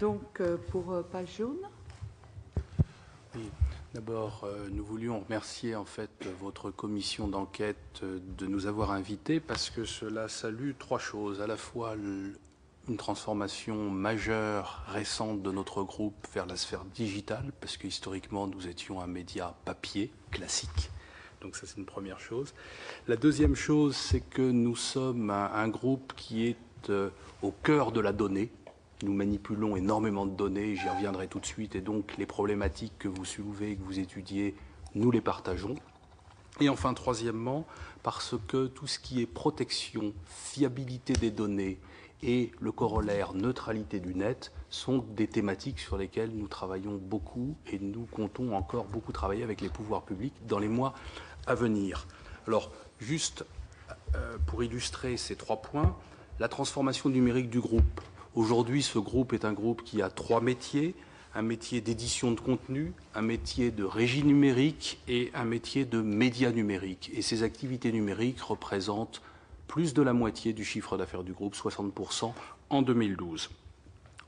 Donc, pour Page Jaune. Oui. D'abord, nous voulions remercier en fait votre commission d'enquête de nous avoir invités parce que cela salue trois choses. À la fois une transformation majeure récente de notre groupe vers la sphère digitale, parce que historiquement nous étions un média papier classique. Donc ça c'est une première chose. La deuxième chose, c'est que nous sommes un groupe qui est au cœur de la donnée. Nous manipulons énormément de données, j'y reviendrai tout de suite, et donc les problématiques que vous soulevez, que vous étudiez, nous les partageons. Et enfin, troisièmement, parce que tout ce qui est protection, fiabilité des données et le corollaire neutralité du net sont des thématiques sur lesquelles nous travaillons beaucoup et nous comptons encore beaucoup travailler avec les pouvoirs publics dans les mois à venir. Alors, juste pour illustrer ces trois points, la transformation numérique du groupe. Aujourd'hui, ce groupe est un groupe qui a trois métiers, un métier d'édition de contenu, un métier de régie numérique et un métier de média numérique. Et ces activités numériques représentent plus de la moitié du chiffre d'affaires du groupe, 60% en 2012.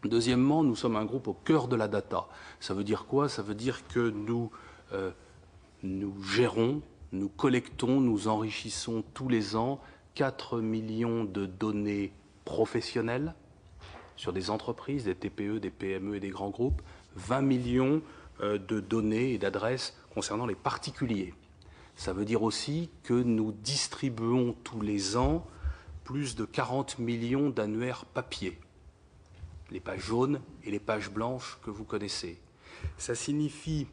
Deuxièmement, nous sommes un groupe au cœur de la data. Ça veut dire quoi? Ça veut dire que nous gérons, nous collectons, nous enrichissons tous les ans 4 millions de données professionnelles sur des entreprises, des TPE, des PME et des grands groupes, 20 millions de données et d'adresses concernant les particuliers. Ça veut dire aussi que nous distribuons tous les ans plus de 40 millions d'annuaires papier, les pages jaunes et les pages blanches que vous connaissez. Ça signifie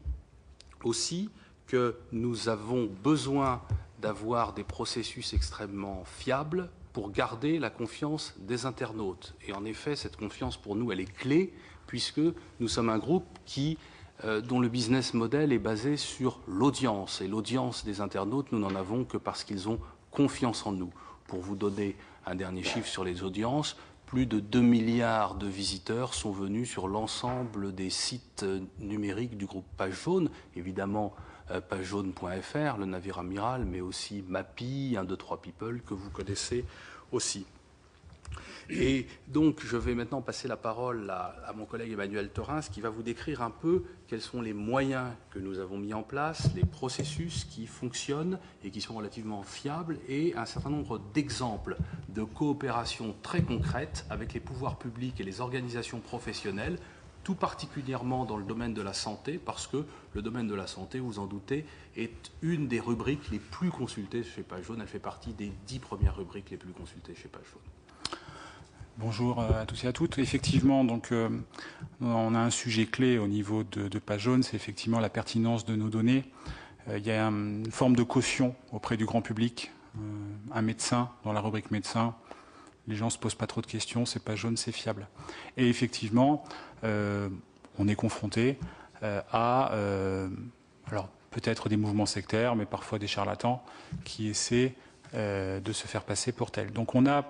aussi que nous avons besoin d'avoir des processus extrêmement fiables pour garder la confiance des internautes. Et en effet, cette confiance, pour nous, elle est clé, puisque nous sommes un groupe dont le business model est basé sur l'audience. Et l'audience des internautes, nous n'en avons que parce qu'ils ont confiance en nous. Pour vous donner un dernier chiffre sur les audiences, plus de 2 milliards de visiteurs sont venus sur l'ensemble des sites numériques du groupe Page Jaune, évidemment pagejaune.fr, le navire amiral, mais aussi Mappy, 123 People, que vous connaissez aussi. Et donc, je vais maintenant passer la parole à mon collègue Emmanuel Thorins, qui va vous décrire un peu quels sont les moyens que nous avons mis en place, les processus qui fonctionnent et qui sont relativement fiables, et un certain nombre d'exemples de coopération très concrètes avec les pouvoirs publics et les organisations professionnelles, tout particulièrement dans le domaine de la santé, parce que le domaine de la santé, vous en doutez, est une des rubriques les plus consultées chez Page Jaune. Elle fait partie des 10 premières rubriques les plus consultées chez Page Jaune. Bonjour à tous et à toutes. Effectivement, donc, on a un sujet clé au niveau de Page Jaune, c'est effectivement la pertinence de nos données. Il y a une forme de caution auprès du grand public. Un médecin, dans la rubrique médecin, les gens ne se posent pas trop de questions, c'est Page Jaune, c'est fiable. Et effectivement, on est confronté à alors peut-être des mouvements sectaires, mais parfois des charlatans qui essaient de se faire passer pour tels. Donc on a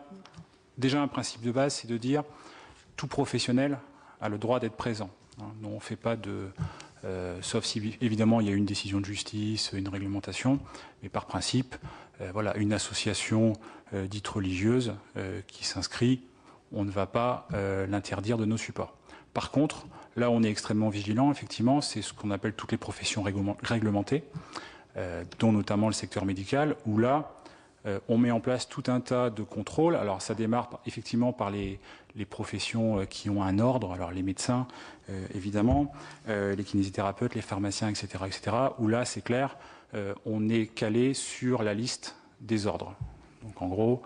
déjà un principe de base, c'est de dire tout professionnel a le droit d'être présent. On ne fait pas de... sauf si évidemment il y a une décision de justice, une réglementation, mais par principe, voilà, une association dite religieuse qui s'inscrit, on ne va pas l'interdire de nos supports. Par contre, là on est extrêmement vigilant, effectivement, c'est ce qu'on appelle toutes les professions réglementées, dont notamment le secteur médical, où là, on met en place tout un tas de contrôles. Alors ça démarre effectivement par les professions qui ont un ordre, alors les médecins évidemment, les kinésithérapeutes, les pharmaciens, etc., où là c'est clair, on est calé sur la liste des ordres. Donc en gros,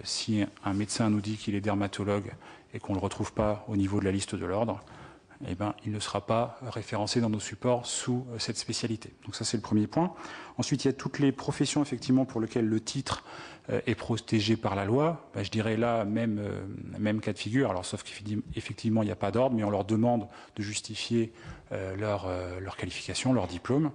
si un médecin nous dit qu'il est dermatologue et qu'on ne le retrouve pas au niveau de la liste de l'ordre, eh ben, il ne sera pas référencé dans nos supports sous cette spécialité. Donc ça, c'est le premier point. Ensuite, il y a toutes les professions, effectivement, pour lesquelles le titre est protégé par la loi. Ben, je dirais là, même cas de figure, alors sauf qu'effectivement, il n'y a pas d'ordre, mais on leur demande de justifier leur qualification, leur diplôme.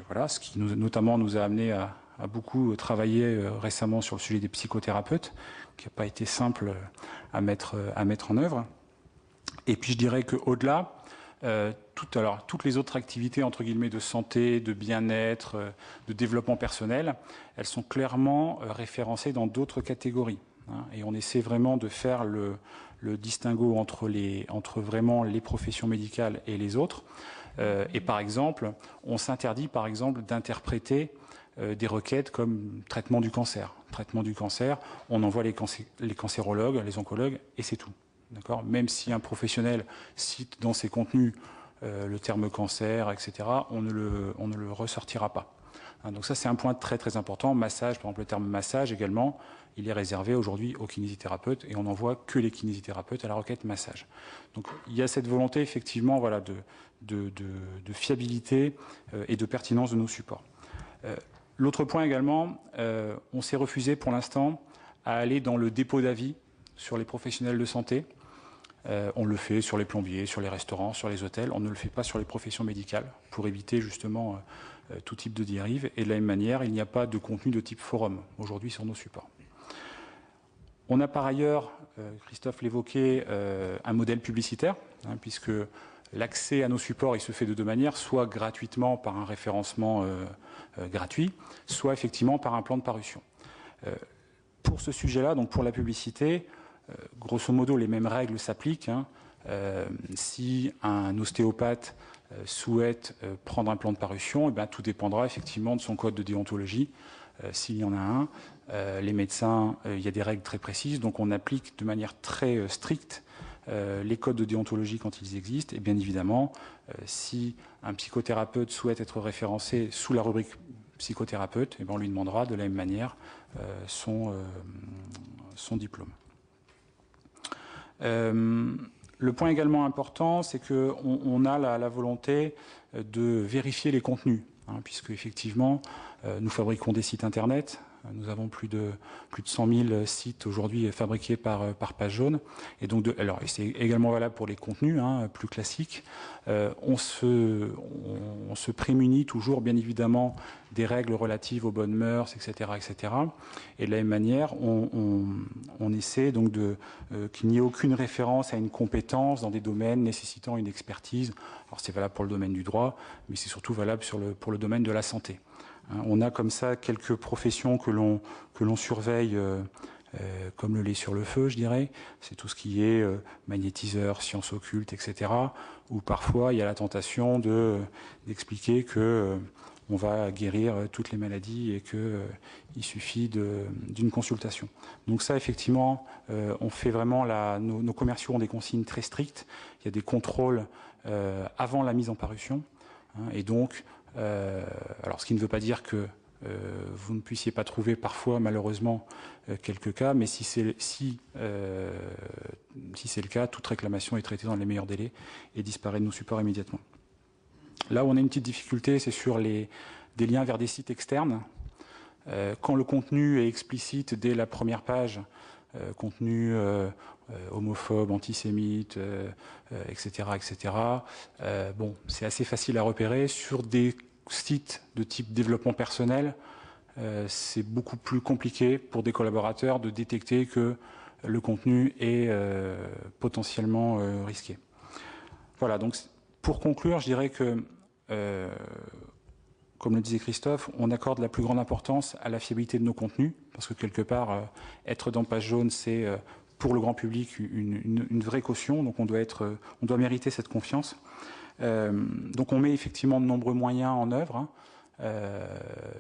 Voilà, ce qui notamment nous a amené à beaucoup travailler récemment sur le sujet des psychothérapeutes, qui n'a pas été simple à mettre en œuvre. Et puis je dirais qu'au-delà, toutes les autres activités entre guillemets de santé, de bien-être, de développement personnel, elles sont clairement référencées dans d'autres catégories. Et on essaie vraiment de faire le distinguo entre vraiment les professions médicales et les autres. Et par exemple, on s'interdit par exemple d'interpréter des requêtes comme traitement du cancer. Traitement du cancer, on envoie les cancérologues, les oncologues, et c'est tout. D'accord ? Même si un professionnel cite dans ses contenus le terme cancer, etc., on ne le ressortira pas. Donc ça, c'est un point très très important. Massage, par exemple, le terme massage également, il est réservé aujourd'hui aux kinésithérapeutes et on n'envoie que les kinésithérapeutes à la requête massage. Donc il y a cette volonté effectivement voilà, de fiabilité et de pertinence de nos supports. L'autre point également, on s'est refusé pour l'instant à aller dans le dépôt d'avis sur les professionnels de santé. On le fait sur les plombiers, sur les restaurants, sur les hôtels. On ne le fait pas sur les professions médicales pour éviter justement tout type de dérive. Et de la même manière, il n'y a pas de contenu de type forum aujourd'hui sur nos supports. On a par ailleurs, Christophe l'évoquait, un modèle publicitaire, puisque l'accès à nos supports, il se fait de deux manières, soit gratuitement par un référencement gratuit, soit effectivement par un plan de parution. Pour ce sujet-là, donc pour la publicité, grosso modo, les mêmes règles s'appliquent. Si un ostéopathe souhaite prendre un plan de parution, eh bien, tout dépendra effectivement de son code de déontologie, s'il y en a un. Les médecins, il y a des règles très précises, donc on applique de manière très stricte les codes de déontologie quand ils existent. Et bien évidemment, si un psychothérapeute souhaite être référencé sous la rubrique psychothérapeute, eh bien, on lui demandera de la même manière son diplôme. Le point également important, c'est qu'on a la volonté de vérifier les contenus, puisque effectivement, nous fabriquons des sites internet. Nous avons plus de 100 000 sites aujourd'hui fabriqués par Page Jaune. Et donc, c'est également valable pour les contenus plus classiques. On se prémunit toujours, bien évidemment, des règles relatives aux bonnes mœurs, etc., etc. Et de la même manière, on essaie donc qu'il n'y ait aucune référence à une compétence dans des domaines nécessitant une expertise. Alors, c'est valable pour le domaine du droit, mais c'est surtout valable pour le domaine de la santé. On a comme ça quelques professions que l'on surveille comme le lait sur le feu, je dirais. C'est tout ce qui est magnétiseur, sciences occultes, etc. Où parfois il y a la tentation d'expliquer que on va guérir toutes les maladies et qu'il suffit d'une consultation. Donc ça, effectivement, on fait vraiment nos commerciaux ont des consignes très strictes. Il y a des contrôles avant la mise en parution. Et donc, alors ce qui ne veut pas dire que vous ne puissiez pas trouver parfois malheureusement quelques cas, mais si c'est le cas, toute réclamation est traitée dans les meilleurs délais et disparaît de nos supports immédiatement. Là où on a une petite difficulté, c'est sur des liens vers des sites externes. Quand le contenu est explicite dès la première page, contenu homophobe, antisémite, etc., etc. Bon, c'est assez facile à repérer. Sur des sites de type développement personnel, c'est beaucoup plus compliqué pour des collaborateurs de détecter que le contenu est potentiellement risqué. Voilà, donc pour conclure, je dirais que, comme le disait Christophe, on accorde la plus grande importance à la fiabilité de nos contenus, parce que quelque part, être dans Page Jaune, c'est pour le grand public une vraie caution, donc on doit mériter cette confiance. Donc on met effectivement de nombreux moyens en œuvre,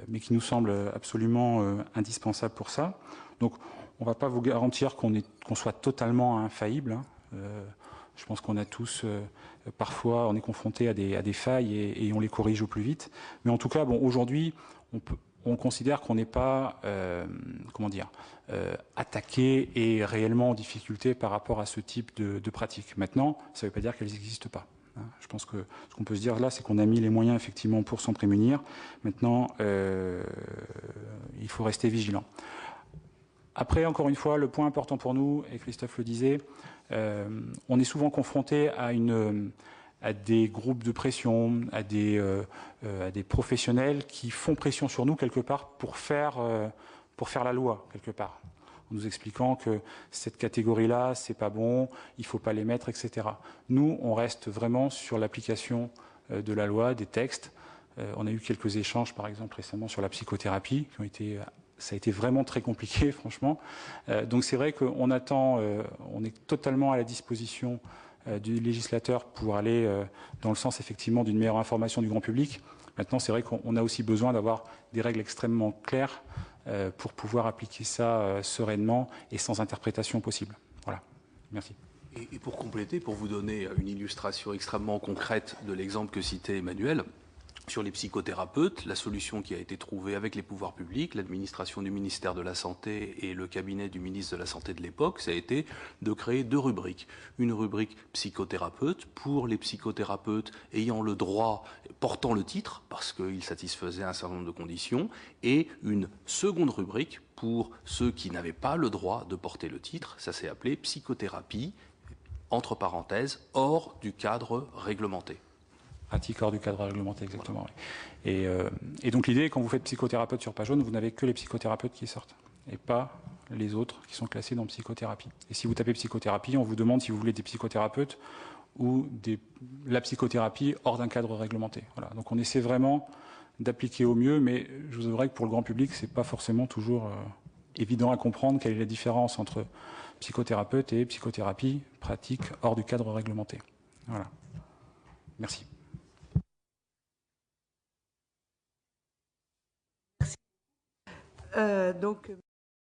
mais qui nous semblent absolument indispensables pour ça. Donc on ne va pas vous garantir qu'on soit totalement infaillible. Je pense qu'on a tous, parfois, on est confronté à des failles et on les corrige au plus vite. Mais en tout cas, bon, aujourd'hui, on considère qu'on n'est pas, attaqué et réellement en difficulté par rapport à ce type de pratiques. Maintenant, ça ne veut pas dire qu'elles n'existent pas. Je pense que ce qu'on peut se dire là, c'est qu'on a mis les moyens effectivement pour s'en prémunir. Maintenant, il faut rester vigilant. Après, encore une fois, le point important pour nous, et Christophe le disait, on est souvent confronté à des groupes de pression, à des professionnels qui font pression sur nous quelque part pour faire la loi quelque part, en nous expliquant que cette catégorie-là, c'est pas bon, il faut pas les mettre, etc. Nous, on reste vraiment sur l'application de la loi, des textes. On a eu quelques échanges, par exemple récemment sur la psychothérapie, qui ont été ça a été vraiment très compliqué, franchement. Donc c'est vrai qu'on attend, on est totalement à la disposition du législateur pour aller dans le sens effectivement d'une meilleure information du grand public. Maintenant, c'est vrai qu'on a aussi besoin d'avoir des règles extrêmement claires pour pouvoir appliquer ça sereinement et sans interprétation possible. Voilà. Merci. Et pour compléter, pour vous donner une illustration extrêmement concrète de l'exemple que citait Emmanuel, sur les psychothérapeutes, la solution qui a été trouvée avec les pouvoirs publics, l'administration du ministère de la Santé et le cabinet du ministre de la Santé de l'époque, ça a été de créer 2 rubriques. Une rubrique psychothérapeute pour les psychothérapeutes ayant le droit, portant le titre, parce qu'ils satisfaisaient un certain nombre de conditions, et une seconde rubrique pour ceux qui n'avaient pas le droit de porter le titre, ça s'est appelé psychothérapie, entre parenthèses, hors du cadre réglementé. Pratique hors du cadre réglementé, exactement. Voilà. Et donc l'idée, quand vous faites psychothérapeute sur page jaune, vous n'avez que les psychothérapeutes qui sortent, et pas les autres qui sont classés dans psychothérapie. Et si vous tapez psychothérapie, on vous demande si vous voulez des psychothérapeutes ou la psychothérapie hors d'un cadre réglementé. Voilà. Donc on essaie vraiment d'appliquer au mieux, mais je vous avouerai que pour le grand public, c'est pas forcément toujours évident à comprendre quelle est la différence entre psychothérapeute et psychothérapie, pratique hors du cadre réglementé. Voilà. Merci. Donc